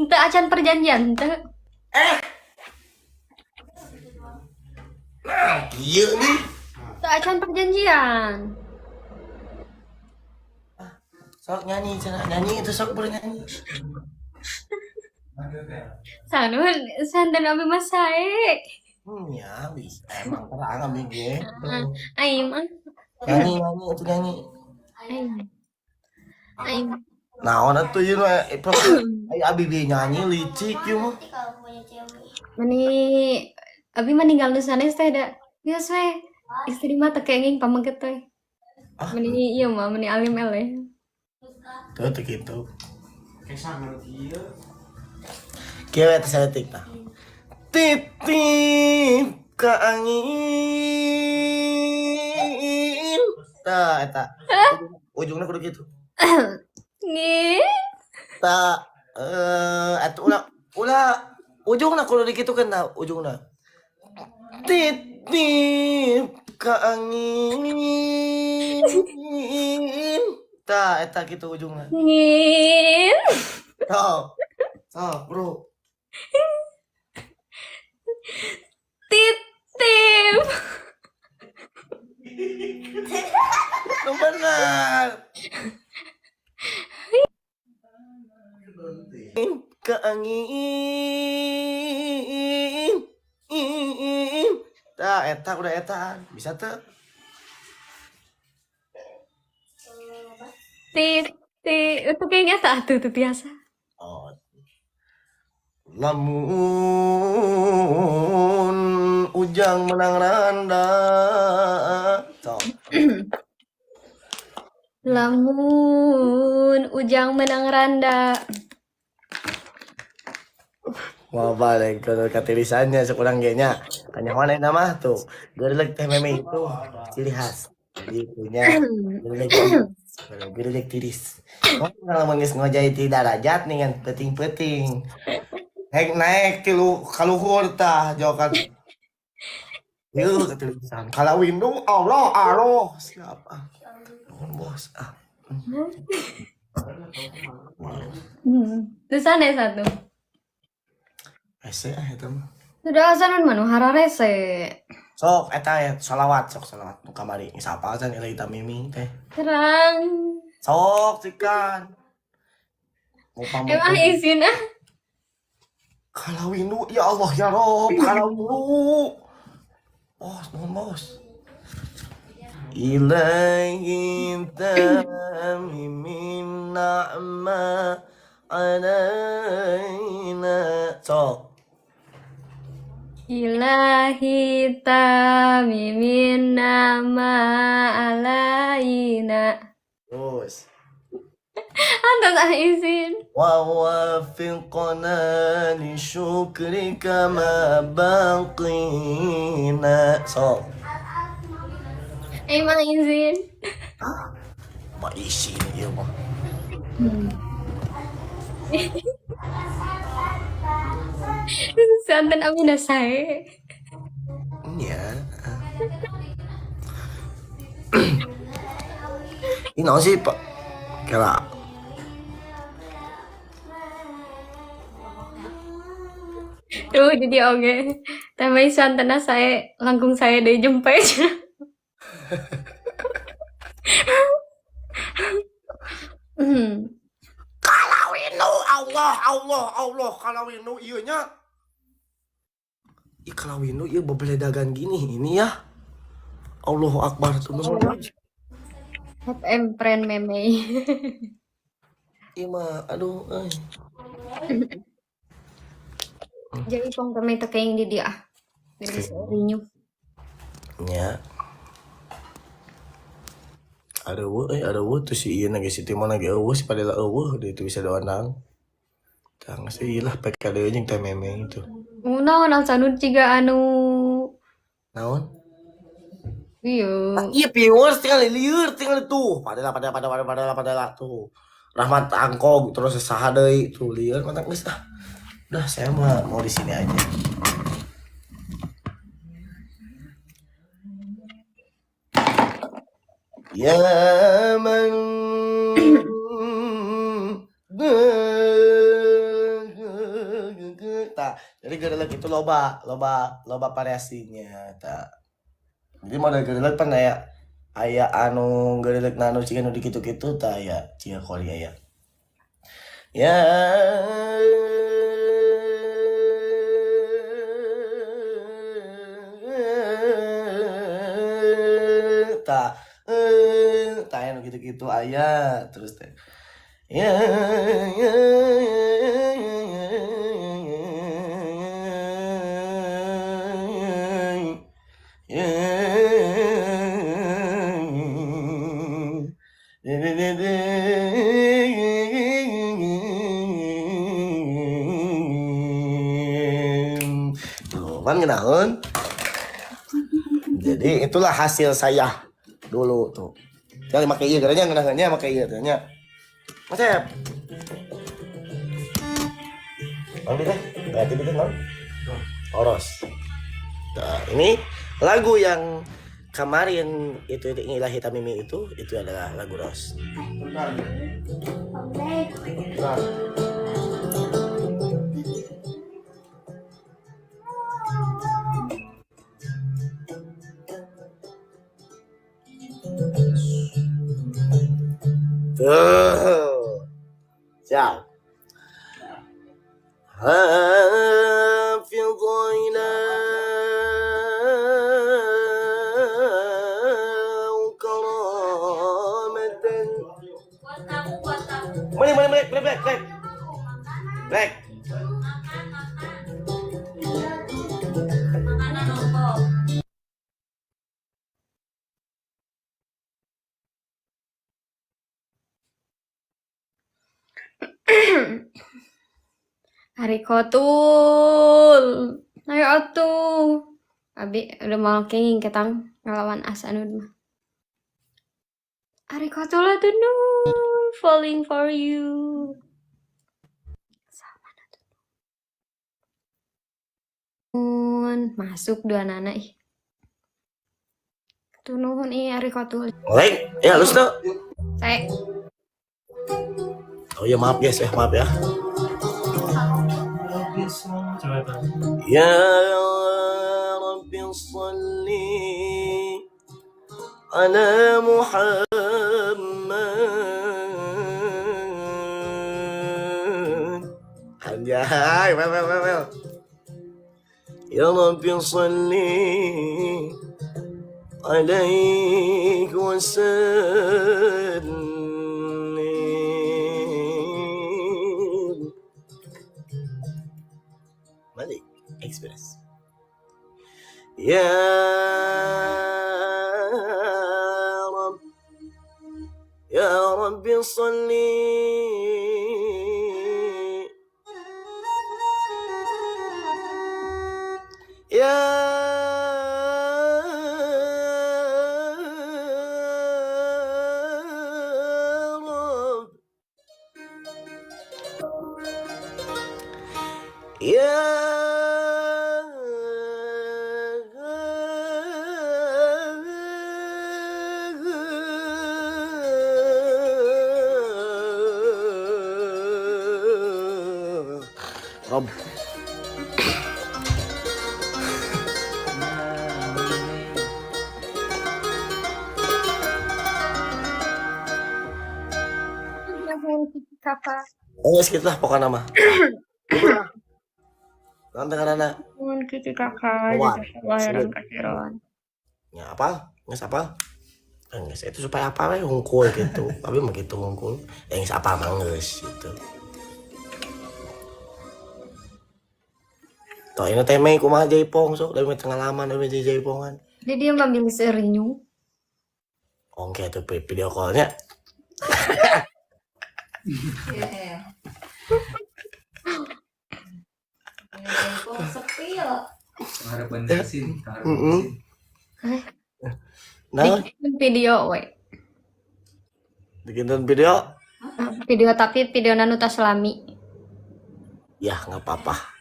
Ente acan perjanjian ente. Eh, nah, iya nih. Ente acan perjanjian. Sok nyanyi, cina nyanyi itu sok bernyanyi. Sanun santen abi mas sae. Ya, bisa. Emang terang abg. Aing mah. Nyanyi, nyanyi, itu nyanyi. Aing. Aing. Nah, orang tuh you know, abg nyanyi licik you mah. Mani abi meninggal nu sanes teh da. Geus we. Istri mah teu kenging pamengket teh. Ah, Mani ieu mah mani alim eleh. tuh gitu. Kira itu saya tik nah. Titip ke angin. Tah, eta. Ujungnya kudu gitu. Ngi. Tak, eta ulah ujungna kudu digitukeun tah, ujungna. Titip ke angin. Tah, eta gitu ujungna. Ngin. Sok, sok, bro. Titip. Lu bener. Ke angin. Tah, eta udah eta. Bisa teu? Itu kayaknya tak tuh biasa. Oh, lamun ujang menang randa. Sok. Lamun ujang menang randa. Mau balik ke katilisannya sekurang nya. Hanya mana nama tuh. Gerlek teh meme itu ciri khas. Jadi punya gerlek tiris. Gerlek tiris. Kau kalau mengis ngojai ti darajat nih kan peting-peting. Naik tilu kaluhur tah jokan. Yuk ketilisan. Kalau Windows Allah Allah siapa? Bos ah. Terus aneh satu. Ese ah itu mah. Sudah asanan manu hararese. Sok eta ya salawat sok salawat nu kamari geus apal can Ila Ita Miming teh. Terang. Sok cikan. Mau Emang pamungkas. isin ah. Kalau Windu ya Allah ya Rob, kalau Windu. Bos, mohon bos. Ilahi tamimin na'ma alaina. Sok. Ilahi tamimin nama alaina. Terus. Anta tak izin. ووفقنا لشكرك ما بقينا. Sok. Emang izin. Mah isin ieu mah. Santen amina sae. Iya. Ini naon sih, Pak? Kira. Tuh jadi oke. Tamai santena sae langkung saya dari jempe. Kalau Windu Allah Allah Allah kalau Windu ieu nya. Ih kalau Windu ieu bebeledagan gini ini ya. Allahu Akbar tuh nuhun. FM friend meme. Ieu mah aduh euy. Jadi pong kami tekeng di dia. Jadi rinyu. Nya. Ada eueuh tuh si ieu na geus si Timon lagi eueuh si padahal eueuh deui itu bisa doanang. Tang sih lah PKD jeung teh meme itu. Naon sanud ciga anu Naon? iya. Iya viewers tinggal liur tinggal tuh padahal tuh Rahmat Angkog terus saha deui tuh liur mantap geus ah. Udah saya mau di sini aja. Ya man gerilek itu loba variasinya ta. Jadi model gerilek pan aya anu gerilek anu cing anu dikitu-kitu ta aya cia Korea ya. Ya ta ta anu gitu-gitu aya terus teh. Ya Kan kenaun. Jadi itulah hasil saya dulu tuh. Jangan pakai iya katanya ngenahnya pakai iya katanya. Mas Ep. Bang deh, berarti bikin bang. Oros. Nah, ini lagu yang kemarin itu Ilahi Tamimi itu adalah lagu Ros. Tuh. Siap. حافظينا كرامة Break. Harikotul. Ayo atuh. Abi udah mau kenging ketang ngelawan Asanud mah. Harikotul atuh nu falling for you. Masuk dua nana ih. Tuh nuhun ih Harikotul. Baik, ya halus tuh. Saya. Oh ya maaf guys, maaf ya. Ya Rabbi salli ala Muhammad. Anjay, well. Ya Rabbi salli alaihi wasallam. Malik Express. Ya Rabb, Ya Rabbi salli Ya Rabb, Ya Rabb. Kakak. Oh, segitu lah pokoknya nama. Nanti karena Nuhun kiki kakak. Wah, Lahiran kasiron. ya apa? Nges apa? Nges itu supaya apa we hungkul gitu. Tapi begitu hungkul, nges apa mangges gitu. Toh ini temeng kumaha jaipong sok dari pengalaman dari jaipongan. Jadi dia ngambil serinyu. Oke tuh video callnya. Harapan mesin. Nah, Bikin video we. bikin video. Video tapi video nanu tas selami. Ya nggak apa-apa.